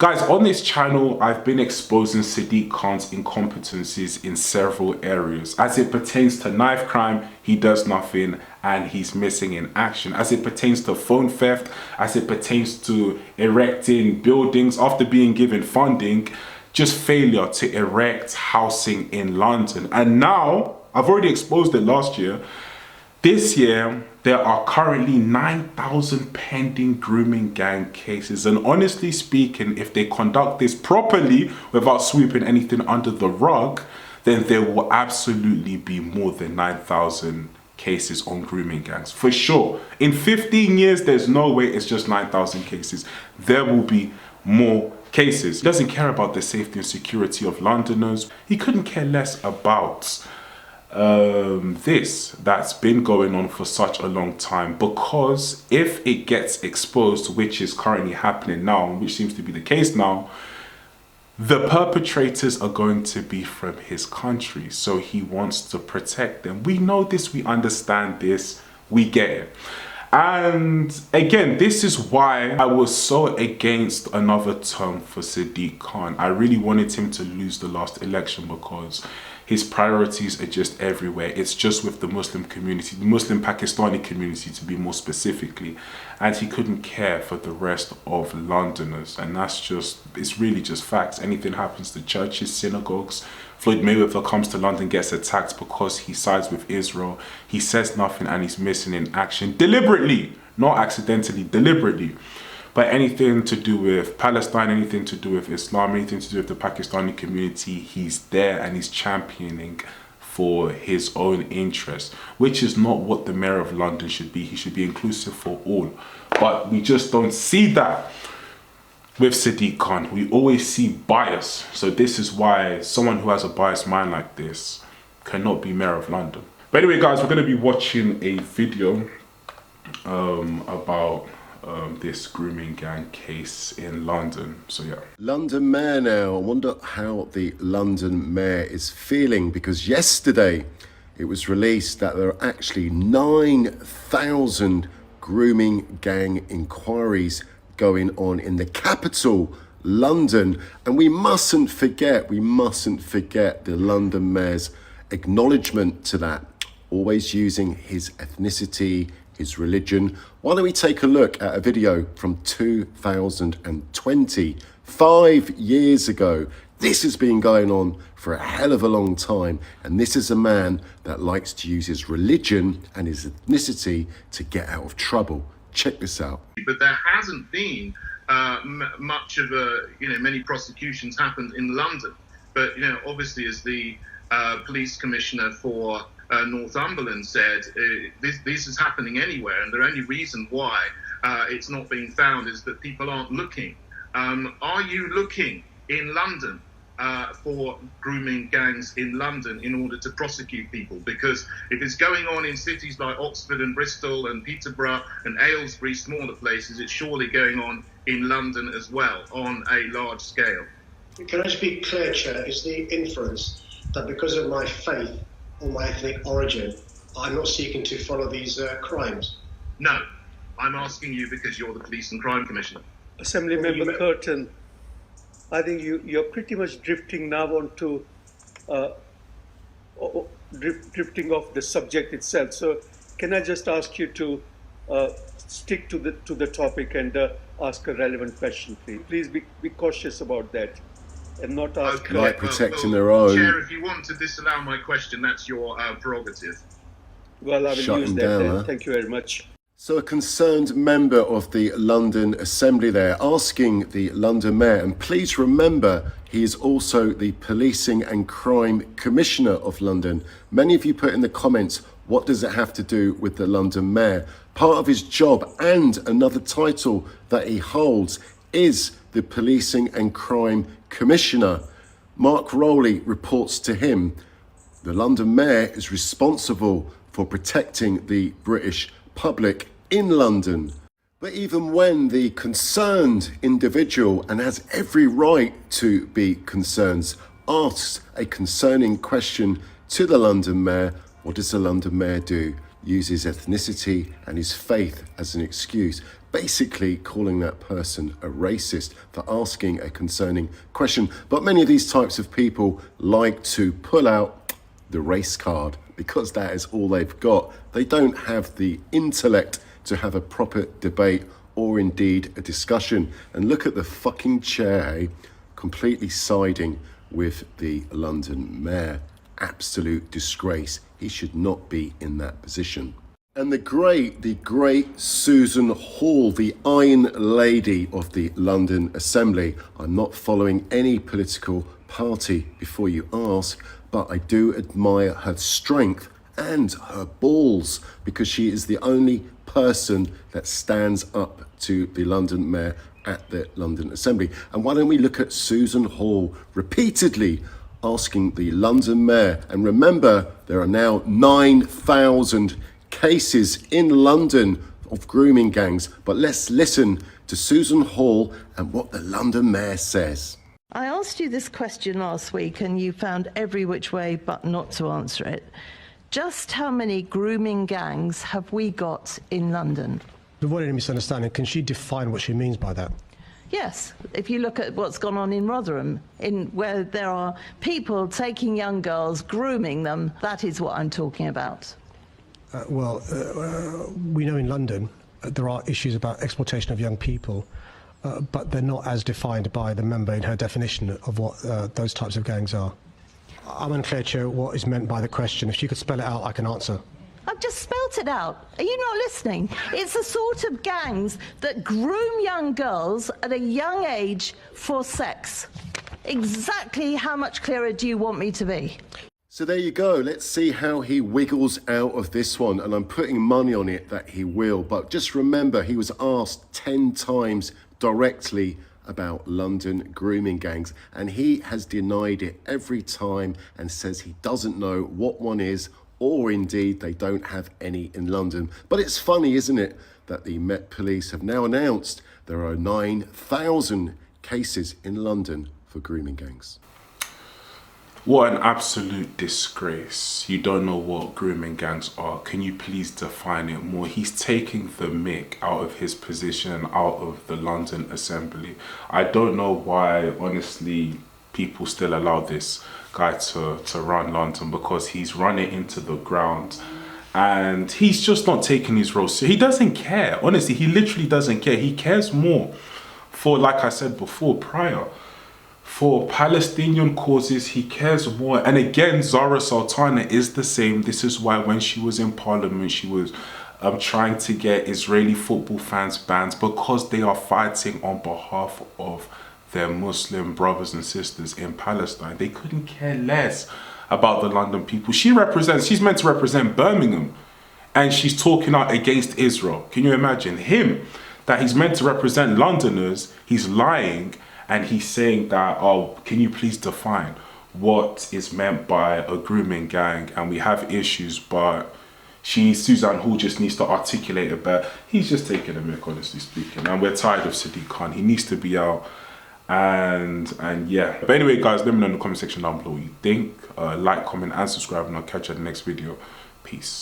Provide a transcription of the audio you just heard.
Guys, on this channel, I've been exposing Sadiq Khan's incompetencies in several areas. As it pertains to knife crime, he does nothing and he's missing in action. As it pertains to phone theft, as it pertains to erecting buildings after being given funding, just failure to erect housing in London. And now, I've already exposed it last year, this year, there are currently 9,000 pending grooming gang cases. And honestly speaking, if they conduct this properly without sweeping anything under the rug, then there will absolutely be more than 9,000 cases on grooming gangs. For sure. In 15 years, there's no way it's just 9,000 cases. There will be more cases. He doesn't care about the safety and security of Londoners. He couldn't care less about this that's been going on for such a long time, because if it gets exposed, which is currently happening now, which seems to be the case now, the perpetrators are going to be from his country, so he wants to protect them. We know this, we understand this, we get it. And again, this is why I was so against another term for Sadiq Khan. I really wanted him to lose the last election because his priorities are just everywhere. It's just with the Muslim community, the Muslim Pakistani community to be more specifically. And he couldn't care for the rest of Londoners. And that's just, it's really just facts. Anything happens to churches, synagogues, Floyd Mayweather comes to London, gets attacked because he sides with Israel. He says nothing and he's missing in action deliberately, not accidentally, deliberately. But anything to do with Palestine, anything to do with Islam, anything to do with the Pakistani community, he's there and he's championing for his own interests, which is not what the mayor of London should be. He should be inclusive for all. But we just don't see that with Sadiq Khan. We always see bias. So this is why someone who has a biased mind like this cannot be mayor of London. But anyway, guys, we're going to be watching a video about this grooming gang case in London. So yeah. London Mayor now. I wonder how the London Mayor is feeling, because yesterday it was released that there are actually 9,000 grooming gang inquiries going on in the capital, London. And we mustn't forget the London Mayor's acknowledgement to that, always using his ethnicity, his religion. Why don't we take a look at a video from 2020, 5 years ago. This has been going on for a hell of a long time, and this is a man that likes to use his religion and his ethnicity to get out of trouble. Check this out. But there hasn't been much of a, many prosecutions happened in London. But, obviously, as the police commissioner for Northumberland said, this is happening anywhere, and the only reason why it's not being found is that people aren't looking. Are you looking in London for grooming gangs in London in order to prosecute people? Because if it's going on in cities like Oxford and Bristol and Peterborough and Aylesbury, smaller places, it's surely going on in London as well on a large scale. Can I speak clear, Chair? Is the inference that because of my faith or my ethnic origin, I'm not seeking to follow these crimes? No, I'm asking you because you're the Police and Crime Commissioner. Assembly Member Curtin, I think you're pretty much drifting now onto drifting off the subject itself. So can I just ask you to stick to the topic and ask a relevant question, please? Please be cautious about that and not ask. Okay. Like protecting their own. Chair, if you want to disallow my question, that's your prerogative. Well, I will use that then. Thank you very much. So a concerned member of the London Assembly there asking the London Mayor, and please remember he is also the Policing and Crime Commissioner of London. Many of you put in the comments, what does it have to do with the London Mayor? Part of his job and another title that he holds is the Policing and Crime Commissioner. Mark Rowley reports to him, the London Mayor is responsible for protecting the British public in London. But even when the concerned individual, and has every right to be concerned, asks a concerning question to the London Mayor, what does the London Mayor do? Use his ethnicity and his faith as an excuse. basically calling that person a racist for asking a concerning question. But many of these types of people like to pull out the race card because that is all they've got. They don't have the intellect to have a proper debate or indeed a discussion. And look at the fucking chair, hey? Completely siding with the London mayor. Absolute disgrace. He should not be in that position. And the great Susan Hall, the Iron Lady of the London Assembly. I'm not following any political party before you ask, but I do admire her strength and her balls, because she is the only person that stands up to the London mayor at the London Assembly. And why don't we look at Susan Hall repeatedly asking the London mayor, and remember, there are now 9,000 cases in London of grooming gangs, but let's listen to Susan Hall and what the London mayor says. I asked you this question last week and you found every which way but not to answer it. Just how many grooming gangs have we got in London? To avoid any misunderstanding, can she define what she means by that? Yes, if you look at what's gone on in Rotherham, where there are people taking young girls, grooming them, that is what I'm talking about. We know in London there are issues about exploitation of young people, but they're not as defined by the member in her definition of what those types of gangs are. I'm unclear, Chair, what is meant by the question. If she could spell it out, I can answer. I've just spelt it out. Are you not listening? It's the sort of gangs that groom young girls at a young age for sex. Exactly how much clearer do you want me to be? So there you go. Let's see how he wiggles out of this one. And I'm putting money on it that he will. But just remember, he was asked 10 times directly about London grooming gangs, and he has denied it every time and says he doesn't know what one is, or indeed they don't have any in London. But it's funny, isn't it, that the Met Police have now announced there are 9,000 cases in London for grooming gangs. What an absolute disgrace. You don't know what grooming gangs are. Can you please define it more? He's taking the mick out of his position and out of the London Assembly. I don't know why, honestly, people still allow this guy to run London, because he's run it into the ground and he's just not taking his role. So he doesn't care. Honestly, he literally doesn't care. He cares more for, like I said before, prior, for Palestinian causes. He cares more. And again, Zara Sultana is the same. This is why when she was in parliament, she was trying to get Israeli football fans banned, because they are fighting on behalf of their Muslim brothers and sisters in Palestine. They couldn't care less about the London people. She's meant to represent Birmingham, and she's talking out against Israel. Can you imagine him, that he's meant to represent Londoners? He's lying, and he's saying that, oh, can you please define what is meant by a grooming gang? And we have issues, but Suzanne Hall just needs to articulate it better. He's just taking a mick, honestly speaking, and we're tired of Sadiq Khan. He needs to be out. And yeah, but anyway, guys, let me know in the comment section down below what you think. Like, comment and subscribe, and I'll catch you in the next video. Peace.